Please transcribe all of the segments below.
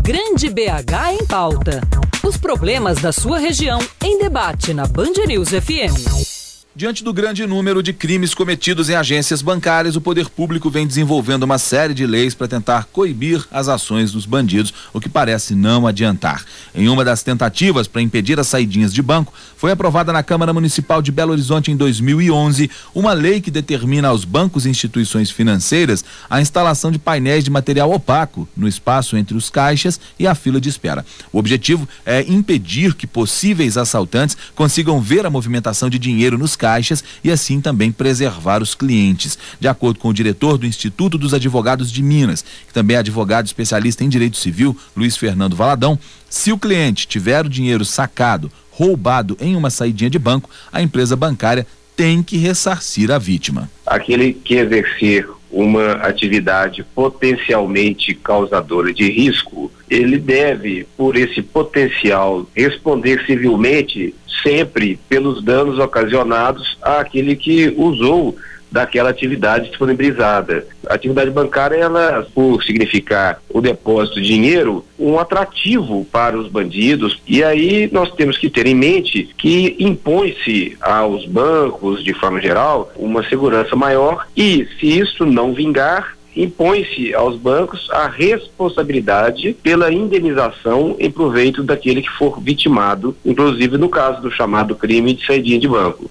Grande BH em pauta. Os problemas da sua região em debate na Band News FM. Diante do grande número de crimes cometidos em agências bancárias, o poder público vem desenvolvendo uma série de leis para tentar coibir as ações dos bandidos, o que parece não adiantar. Em uma das tentativas para impedir as saidinhas de banco, foi aprovada na Câmara Municipal de Belo Horizonte em 2011 uma lei que determina aos bancos e instituições financeiras a instalação de painéis de material opaco no espaço entre os caixas e a fila de espera. O objetivo é impedir que possíveis assaltantes consigam ver a movimentação de dinheiro nos caixas e assim também preservar os clientes. De acordo com o diretor do Instituto dos Advogados de Minas, que também é advogado especialista em direito civil, Luiz Fernando Valadão, se o cliente tiver o dinheiro sacado, roubado em uma saidinha de banco, a empresa bancária tem que ressarcir a vítima. Aquele que exercer uma atividade potencialmente causadora de risco, ele deve, por esse potencial, responder civilmente sempre pelos danos ocasionados àquele que usou daquela atividade disponibilizada. A atividade bancária, ela, por significar o depósito de dinheiro, um atrativo para os bandidos, e aí nós temos que ter em mente que impõe-se aos bancos, de forma geral, uma segurança maior, e se isso não vingar, impõe-se aos bancos a responsabilidade pela indenização em proveito daquele que for vitimado, inclusive no caso do chamado crime de saidinha de banco.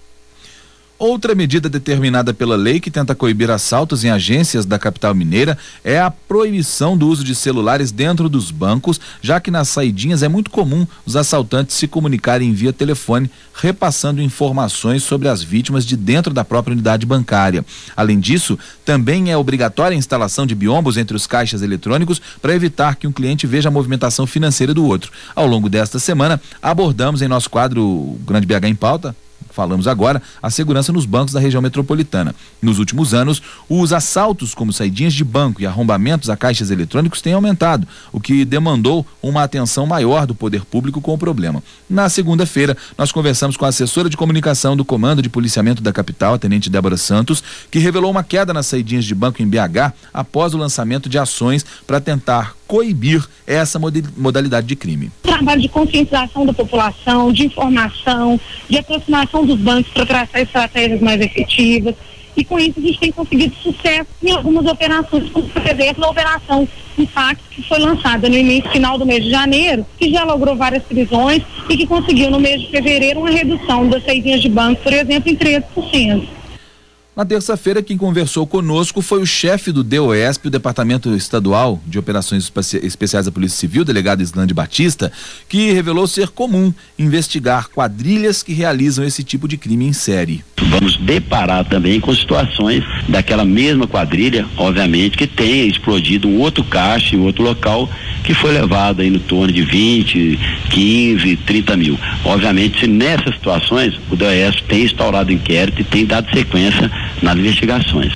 Outra medida determinada pela lei que tenta coibir assaltos em agências da capital mineira é a proibição do uso de celulares dentro dos bancos, já que nas saidinhas é muito comum os assaltantes se comunicarem via telefone, repassando informações sobre as vítimas de dentro da própria unidade bancária. Além disso, também é obrigatória a instalação de biombos entre os caixas eletrônicos para evitar que um cliente veja a movimentação financeira do outro. Ao longo desta semana, abordamos em nosso quadro Grande BH em Pauta, falamos agora, a segurança nos bancos da região metropolitana. Nos últimos anos, os assaltos como saidinhas de banco e arrombamentos a caixas eletrônicos têm aumentado, o que demandou uma atenção maior do poder público com o problema. Na segunda-feira, nós conversamos com a assessora de comunicação do Comando de Policiamento da capital, a tenente Débora Santos, que revelou uma queda nas saidinhas de banco em BH após o lançamento de ações para tentar coibir essa modalidade de crime. Trabalho de conscientização da população, de informação, de aproximação dos bancos para traçar estratégias mais efetivas, e com isso a gente tem conseguido sucesso em algumas operações, como por exemplo a operação Impacto, que foi lançada no início final do mês de janeiro, que já logrou várias prisões e que conseguiu no mês de fevereiro uma redução das saidinhas de banco, por exemplo, em 13%. Na terça-feira, quem conversou conosco foi o chefe do DOESP, o Departamento Estadual de Operações Especiais da Polícia Civil, delegado Islande Batista, que revelou ser comum investigar quadrilhas que realizam esse tipo de crime em série. Vamos deparar também com situações daquela mesma quadrilha, obviamente, que tenha explodido um outro caixa em outro local, que foi levado aí no torno de 20, 15, 30 mil. Obviamente, se nessas situações, o DOESP tem instaurado inquérito e tem dado sequência nas investigações.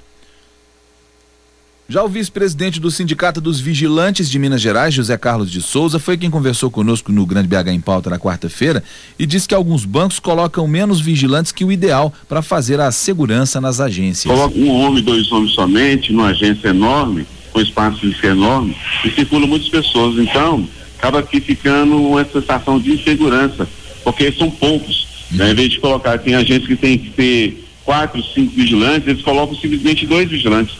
Já o vice-presidente do Sindicato dos Vigilantes de Minas Gerais, José Carlos de Souza, foi quem conversou conosco no Grande BH em Pauta na quarta-feira e disse que alguns bancos colocam menos vigilantes que o ideal para fazer a segurança nas agências. Coloca um homem, 2 homens somente, numa agência enorme, com espaço físico enorme, e circulam muitas pessoas, então acaba aqui ficando uma sensação de insegurança, porque são poucos, né? Em vez de colocar, tem agências que tem que ter 4, 5 vigilantes, eles colocam simplesmente 2 vigilantes.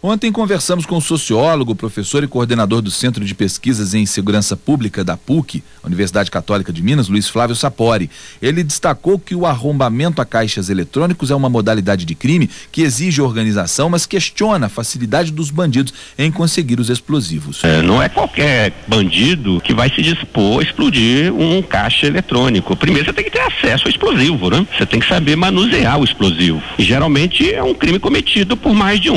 Ontem conversamos com o sociólogo, professor e coordenador do Centro de Pesquisas em Segurança Pública da PUC, Universidade Católica de Minas, Luiz Flávio Sapori. Ele destacou que o arrombamento a caixas eletrônicos é uma modalidade de crime que exige organização, mas questiona a facilidade dos bandidos em conseguir os explosivos. Não é qualquer bandido que vai se dispor a explodir um caixa eletrônico. Primeiro você tem que ter acesso ao explosivo, né? Você tem que saber manusear o explosivo. E geralmente é um crime cometido por mais de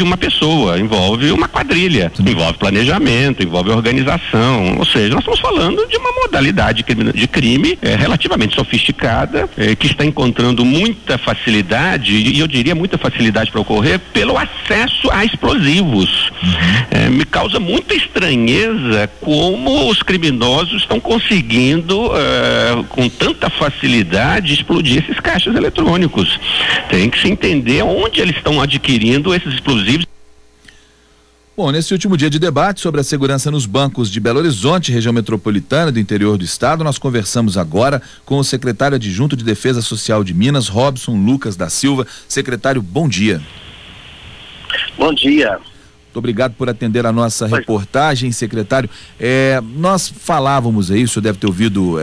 uma pessoa, envolve uma quadrilha, envolve planejamento, envolve organização, ou seja, nós estamos falando de uma modalidade de crime relativamente sofisticada, que está encontrando muita facilidade, e eu diria muita facilidade para ocorrer pelo acesso a explosivos. Me causa muita estranheza como os criminosos estão conseguindo com tanta facilidade explodir esses caixas eletrônicos. Tem que se entender onde eles estão adquirindo esses explosivos. Bom, nesse último dia de debate sobre a segurança nos bancos de Belo Horizonte, região metropolitana do interior do estado, nós conversamos agora com o secretário adjunto de Defesa Social de Minas, Robson Lucas da Silva. Secretário, bom dia. Bom dia. Muito obrigado por atender a nossa reportagem, secretário. Nós falávamos aí, o senhor deve ter ouvido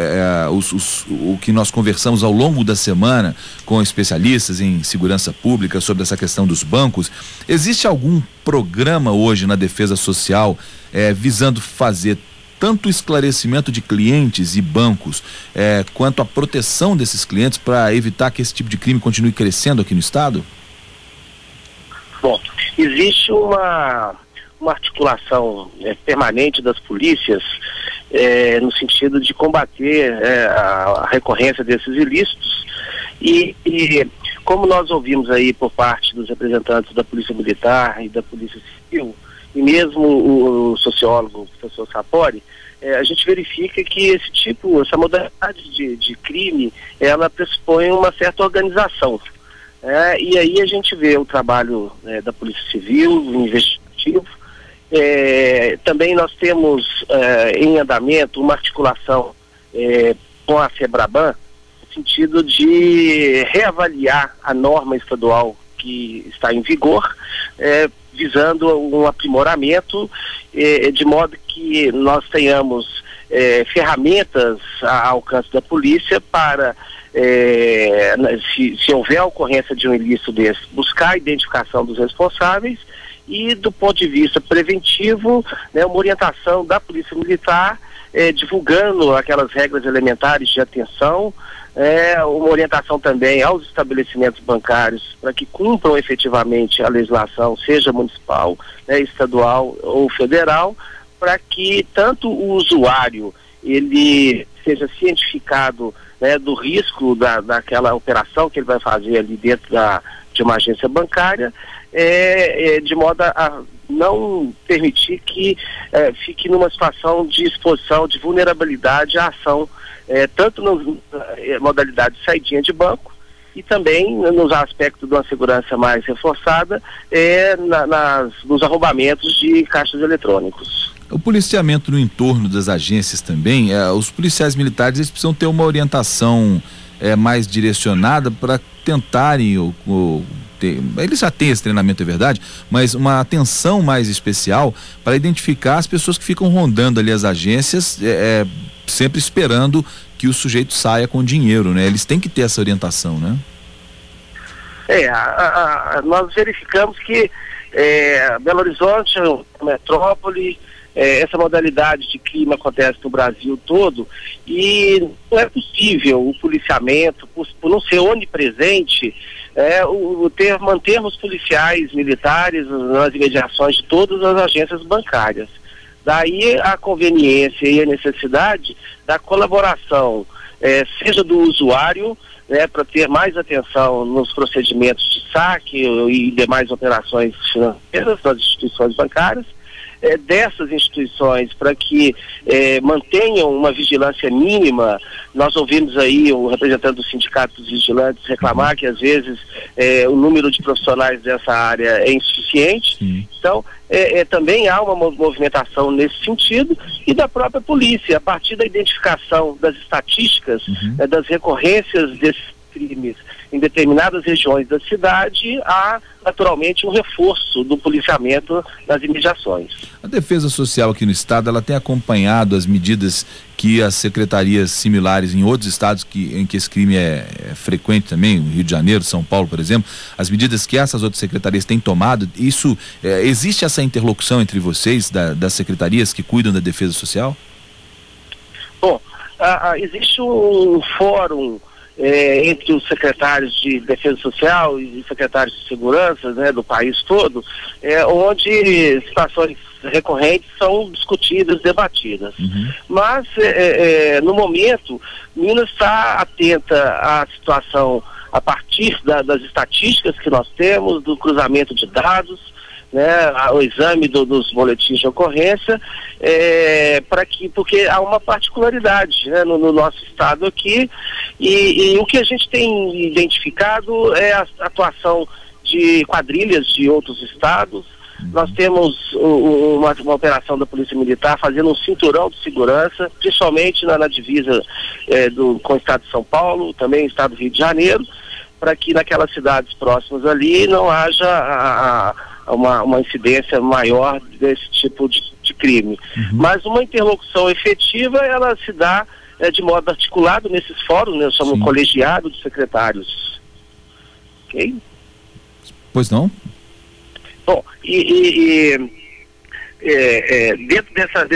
o que nós conversamos ao longo da semana com especialistas em segurança pública sobre essa questão dos bancos. Existe algum programa hoje na Defesa Social visando fazer tanto o esclarecimento de clientes e bancos quanto a proteção desses clientes para evitar que esse tipo de crime continue crescendo aqui no estado? Bom, existe uma articulação permanente das polícias no sentido de combater a recorrência desses ilícitos e como nós ouvimos aí por parte dos representantes da Polícia Militar e da Polícia Civil e mesmo o sociólogo, o professor Sapori, a gente verifica que essa modalidade de crime, ela pressupõe uma certa organização. E aí a gente vê o trabalho da Polícia Civil, o investigativo. Também nós temos em andamento uma articulação com a FEBRABAN, no sentido de reavaliar a norma estadual que está em vigor, visando um aprimoramento, de modo que nós tenhamos ferramentas ao alcance da polícia para se houver a ocorrência de um ilícito desse, buscar a identificação dos responsáveis e, do ponto de vista preventivo, uma orientação da Polícia Militar, divulgando aquelas regras elementares de atenção, uma orientação também aos estabelecimentos bancários para que cumpram efetivamente a legislação, seja municipal, estadual ou federal, para que tanto o usuário ele seja cientificado do risco daquela operação que ele vai fazer ali dentro de uma agência bancária, de modo a não permitir que fique numa situação de exposição, de vulnerabilidade à ação, tanto na modalidade de saidinha de banco e também nos aspectos de uma segurança mais reforçada, nos arrombamentos de caixas eletrônicos. O policiamento no entorno das agências também, os policiais militares eles precisam ter uma orientação mais direcionada para tentarem, eles já têm esse treinamento, é verdade, mas uma atenção mais especial para identificar as pessoas que ficam rondando ali as agências, sempre esperando que o sujeito saia com dinheiro, né? Eles têm que ter essa orientação, né? Nós verificamos que Belo Horizonte é uma metrópole, essa modalidade de crime acontece no Brasil todo e não é possível o policiamento, por não ser onipresente, mantermos policiais militares nas imediações de todas as agências bancárias. Daí a conveniência e a necessidade da colaboração, seja do usuário, para ter mais atenção nos procedimentos de saque e demais operações financeiras das instituições bancárias, dessas instituições para que mantenham uma vigilância mínima. Nós ouvimos aí o representante do Sindicato dos Vigilantes reclamar que às vezes o número de profissionais dessa área é insuficiente. Então também há uma movimentação nesse sentido e da própria polícia, a partir da identificação das estatísticas das recorrências desses crimes em determinadas regiões da cidade, há naturalmente um reforço do policiamento nas imediações. A Defesa Social aqui no estado, ela tem acompanhado as medidas que as secretarias similares em outros estados em que esse crime é frequente também, Rio de Janeiro, São Paulo, por exemplo, as medidas que essas outras secretarias têm tomado, existe essa interlocução entre vocês, das secretarias que cuidam da Defesa Social? Bom, existe um fórum entre os secretários de Defesa Social e secretários de Segurança do país todo, onde situações recorrentes são discutidas, debatidas. Mas, no momento, Minas está atenta à situação a partir das estatísticas que nós temos, do cruzamento de dados, o exame dos boletins de ocorrência, porque há uma particularidade no nosso estado aqui, e o que a gente tem identificado é a atuação de quadrilhas de outros estados, Nós temos uma operação da Polícia Militar fazendo um cinturão de segurança, principalmente na divisa com o estado de São Paulo, também o estado do Rio de Janeiro, para que naquelas cidades próximas ali não haja uma incidência maior desse tipo de crime. Mas uma interlocução efetiva, ela se dá de modo articulado nesses fóruns, né? Chamam colegiado de secretários. Ok? Pois não? Bom, dentro dessa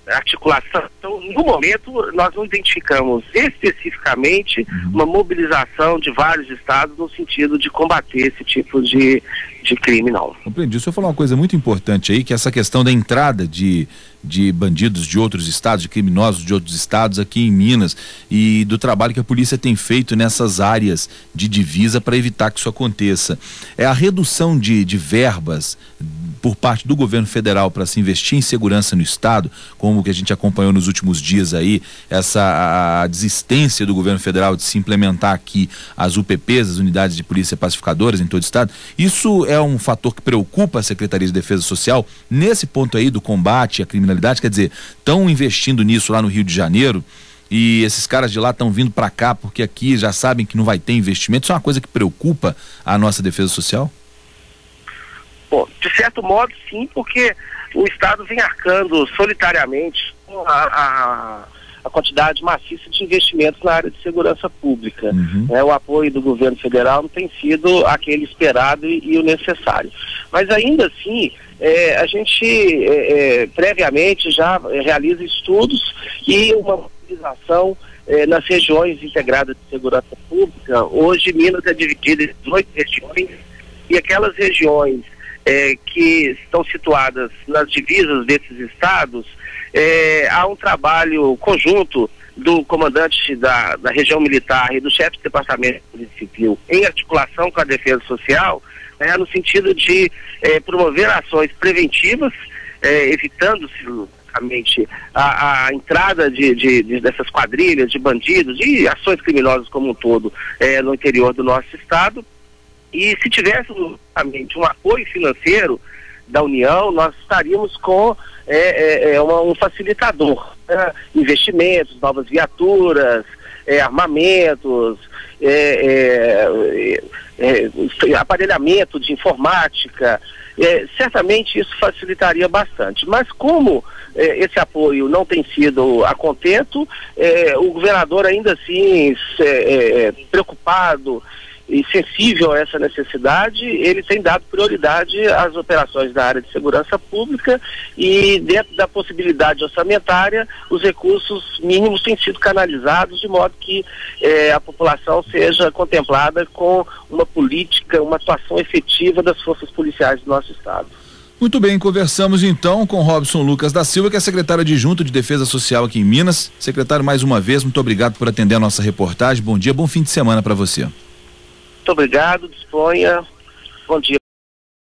articulação, então, no momento, nós não identificamos especificamente uma mobilização de vários estados no sentido de combater esse tipo de crime, não. Compreendi. O senhor falou uma coisa muito importante aí, que é essa questão da entrada de bandidos de outros estados, de criminosos de outros estados aqui em Minas, e do trabalho que a polícia tem feito nessas áreas de divisa para evitar que isso aconteça. É a redução de verbas por parte do governo federal para se investir em segurança no estado, como que a gente acompanhou nos últimos dias aí, a desistência do governo federal de se implementar aqui as UPPs, as unidades de polícia pacificadoras em todo o estado. Isso é um fator que preocupa a Secretaria de Defesa Social nesse ponto aí do combate à criminalidade? Quer dizer, estão investindo nisso lá no Rio de Janeiro e esses caras de lá estão vindo para cá porque aqui já sabem que não vai ter investimento. Isso é uma coisa que preocupa a nossa Defesa Social? Bom, de certo modo sim, porque o Estado vem arcando solitariamente com a quantidade maciça de investimentos na área de segurança pública. O apoio do governo federal não tem sido aquele esperado e o necessário. Mas ainda assim, a gente previamente já realiza estudos e uma mobilização nas regiões integradas de segurança pública. Hoje Minas é dividida em 18 regiões e aquelas regiões que estão situadas nas divisas desses estados, há um trabalho conjunto do comandante da região militar e do chefe de departamento de polícia civil em articulação com a Defesa Social, no sentido de promover ações preventivas, evitando-se a entrada dessas quadrilhas de bandidos e ações criminosas como um todo no interior do nosso estado. E se tivéssemos um apoio financeiro da União, nós estaríamos com um facilitador, investimentos, novas viaturas, armamentos, aparelhamento de informática. Certamente isso facilitaria bastante. Mas como esse apoio não tem sido a contento, o governador ainda assim preocupado e sensível a essa necessidade, ele tem dado prioridade às operações da área de segurança pública e dentro da possibilidade orçamentária, os recursos mínimos têm sido canalizados de modo que a população seja contemplada com uma política, uma atuação efetiva das forças policiais do nosso estado. Muito bem, conversamos então com Robson Lucas da Silva, que é secretário adjunto de Defesa Social aqui em Minas. Secretário, mais uma vez, muito obrigado por atender a nossa reportagem. Bom dia, bom fim de semana para você. Muito obrigado, disponha. Bom dia.